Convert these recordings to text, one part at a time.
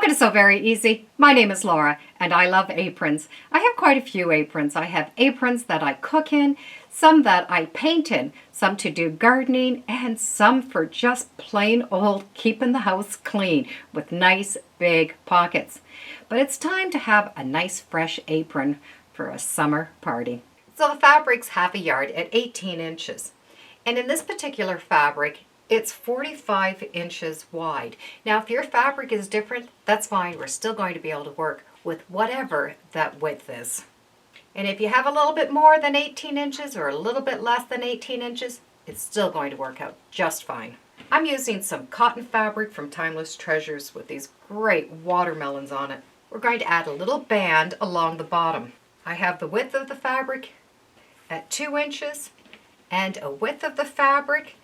Welcome to So Very Easy. My name is Laura and I love aprons. I have quite a few aprons. I have aprons that I cook in, some that I paint in, some to do gardening, and some for just plain old keeping the house clean with nice big pockets. But it's time to have a nice fresh apron for a summer party. So the fabric's half a yard at 18 inches. And in this particular fabric, it's 45 inches wide. Now, if your fabric is different, that's fine. We're still going to be able to work with whatever that width is. And if you have a little bit more than 18 inches or a little bit less than 18 inches, it's still going to work out just fine. I'm using some cotton fabric from Timeless Treasures with these great watermelons on it. We're going to add a little band along the bottom. I have the width of the fabric at 2 inches and a width of the fabric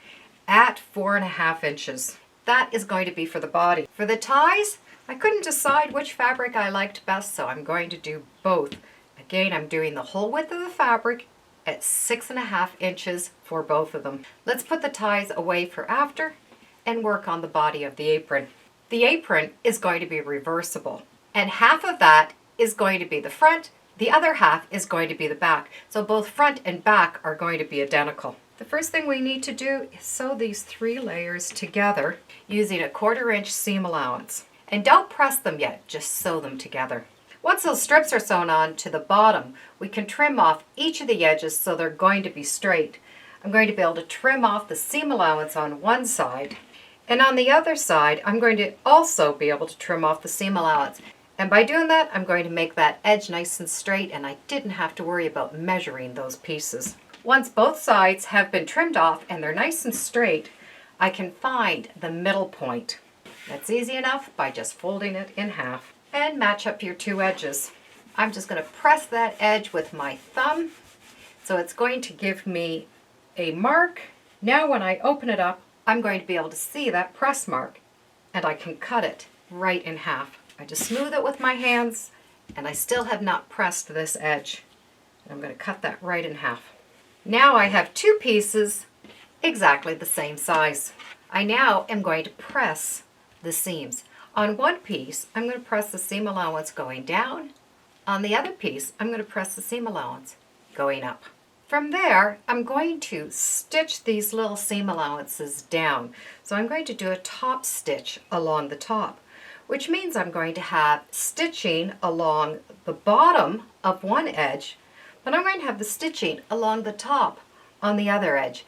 at 4.5 inches. That is going to be for the body. For the ties, I couldn't decide which fabric I liked best, so I'm going to do both. Again, I'm doing the whole width of the fabric at 6.5 inches for both of them. Let's put the ties away for after and work on the body of the apron. The apron is going to be reversible, and half of that is going to be the front, the other half is going to be the back. So both front and back are going to be identical. The first thing we need to do is sew these 3 layers together using a 1/4 inch seam allowance. And don't press them yet, just sew them together. Once those strips are sewn on to the bottom, we can trim off each of the edges so they're going to be straight. I'm going to be able to trim off the seam allowance on one side, and on the other side I'm going to also be able to trim off the seam allowance. And by doing that, I'm going to make that edge nice and straight, and I didn't have to worry about measuring those pieces. Once both sides have been trimmed off and they're nice and straight, I can find the middle point. That's easy enough by just folding it in half and match up your 2 edges. I'm just going to press that edge with my thumb, so it's going to give me a mark. Now when I open it up, I'm going to be able to see that press mark, and I can cut it right in half. I just smooth it with my hands, and I still have not pressed this edge. I'm going to cut that right in half. Now I have 2 pieces exactly the same size. I now am going to press the seams. On one piece, I'm going to press the seam allowance going down. On the other piece, I'm going to press the seam allowance going up. From there, I'm going to stitch these little seam allowances down. So I'm going to do a top stitch along the top, which means I'm going to have stitching along the bottom of one edge, but I'm going to have the stitching along the top on the other edge.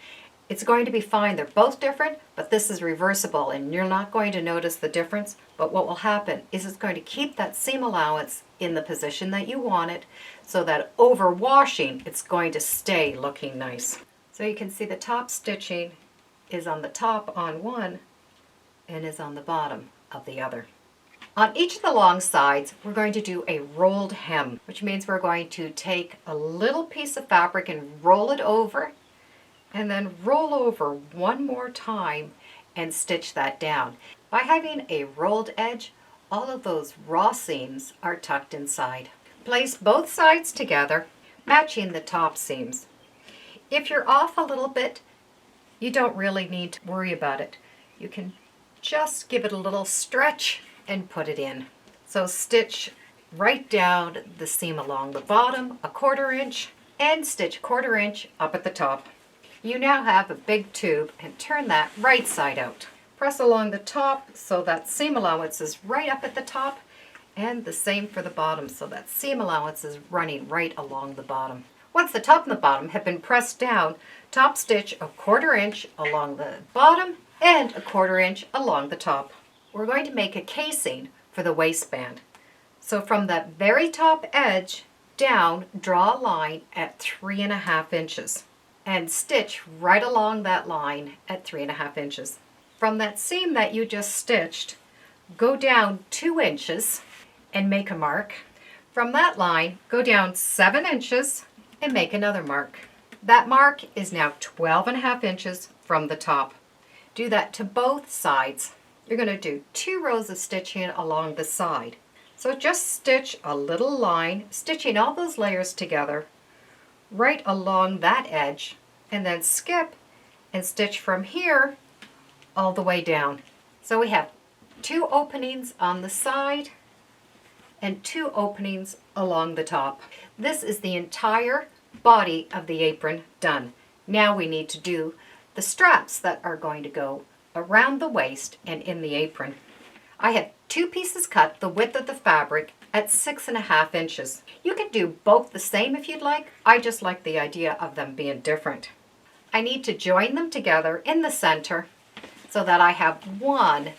It's going to be fine. They're both different, but this is reversible, and you're not going to notice the difference. But what will happen is it's going to keep that seam allowance in the position that you want it, so that over washing, it's going to stay looking nice. So you can see the top stitching is on the top on one and is on the bottom of the other. On each of the long sides, we're going to do a rolled hem, which means we're going to take a little piece of fabric and roll it over, and then roll over one more time and stitch that down. By having a rolled edge, all of those raw seams are tucked inside. Place both sides together, matching the top seams. If you're off a little bit, you don't really need to worry about it. You can just give it a little stretch and put it in. So stitch right down the seam along the bottom, a 1/4 inch, and stitch 1/4 inch up at the top. You now have a big tube, and turn that right side out. Press along the top so that seam allowance is right up at the top, and the same for the bottom, so that seam allowance is running right along the bottom. Once the top and the bottom have been pressed down, top stitch a 1/4 inch along the bottom and a 1/4 inch along the top. We're going to make a casing for the waistband. So from that very top edge down, draw a line at 3.5 inches and stitch right along that line at 3.5 inches. From that seam that you just stitched, go down 2 inches and make a mark. From that line, go down 7 inches and make another mark. That mark is now 12.5 inches from the top. Do that to both sides. You're going to do 2 rows of stitching along the side. So just stitch a little line, stitching all those layers together right along that edge, and then skip and stitch from here all the way down. So we have 2 openings on the side and 2 openings along the top. This is the entire body of the apron done. Now we need to do the straps that are going to go around the waist and in the apron. I have 2 pieces cut the width of the fabric at 6.5 inches. You can do both the same if you'd like. I just like the idea of them being different. I need to join them together in the center so that I have one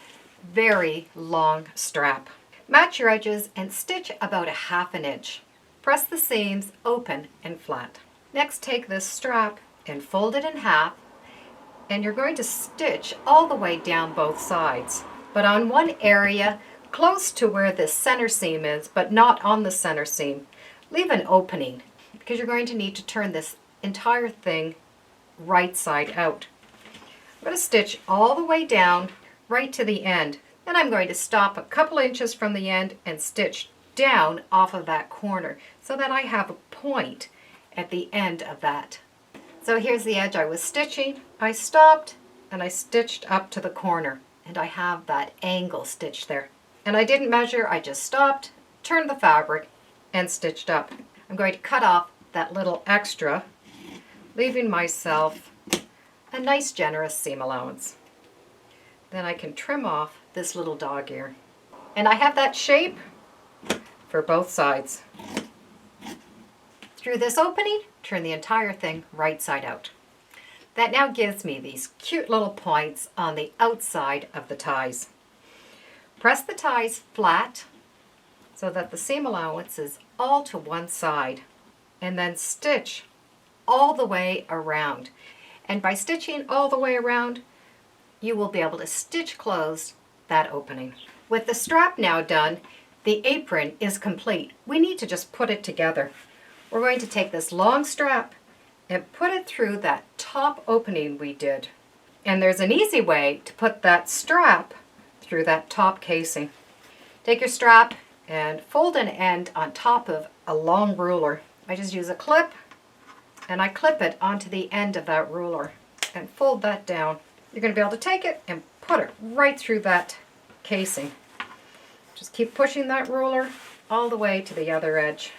very long strap. Match your edges and stitch about 1/2 inch. Press the seams open and flat. Next, take this strap and fold it in half, and you're going to stitch all the way down both sides. But on one area, close to where the center seam is, but not on the center seam, leave an opening because you're going to need to turn this entire thing right side out. I'm going to stitch all the way down right to the end. Then I'm going to stop a couple inches from the end and stitch down off of that corner so that I have a point at the end of that. So here's the edge I was stitching. I stopped and I stitched up to the corner, and I have that angle stitched there. And I didn't measure, I just stopped, turned the fabric, and stitched up. I'm going to cut off that little extra, leaving myself a nice generous seam allowance. Then I can trim off this little dog ear. And I have that shape for both sides. Through this opening, turn the entire thing right side out. That now gives me these cute little points on the outside of the ties. Press the ties flat so that the seam allowance is all to one side, and then stitch all the way around. And by stitching all the way around, you will be able to stitch closed that opening. With the strap now done, the apron is complete. We need to just put it together. We're going to take this long strap and put it through that top opening we did. And there's an easy way to put that strap through that top casing. Take your strap and fold an end on top of a long ruler. I just use a clip and I clip it onto the end of that ruler and fold that down. You're going to be able to take it and put it right through that casing. Just keep pushing that ruler all the way to the other edge,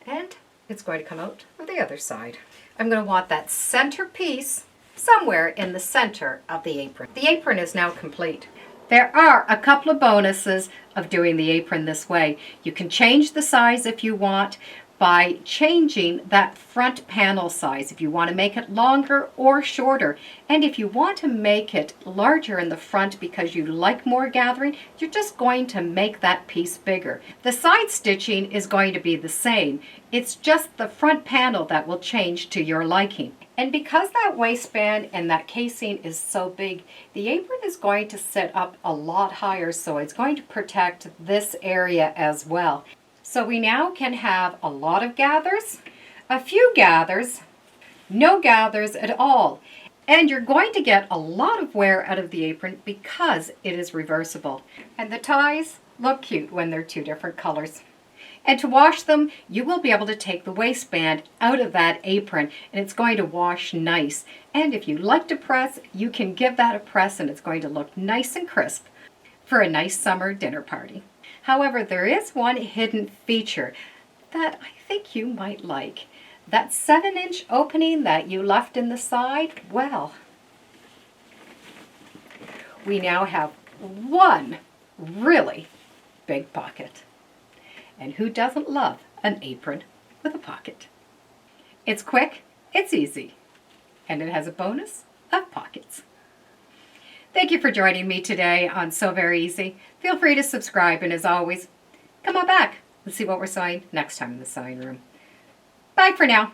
and it's going to come out of the other side. I'm going to want that center piece somewhere in the center of the apron. The apron is now complete. There are a couple of bonuses of doing the apron this way. You can change the size if you want by changing that front panel size, if you want to make it longer or shorter. And if you want to make it larger in the front because you like more gathering, you're just going to make that piece bigger. The side stitching is going to be the same. It's just the front panel that will change to your liking. And because that waistband and that casing is so big, the apron is going to sit up a lot higher, so it's going to protect this area as well. So we now can have a lot of gathers, a few gathers, no gathers at all. And you're going to get a lot of wear out of the apron because it is reversible. And the ties look cute when they're 2 different colors. And to wash them, you will be able to take the waistband out of that apron and it's going to wash nice. And if you like to press, you can give that a press and it's going to look nice and crisp for a nice summer dinner party. However, there is one hidden feature that I think you might like. That 7-inch opening that you left in the side, well, we now have one really big pocket. And who doesn't love an apron with a pocket? It's quick, it's easy, and it has a bonus of pockets. Thank you for joining me today on Sew Very Easy. Feel free to subscribe, and as always, come on back. Let's see what we're sewing next time in the sewing room. Bye for now.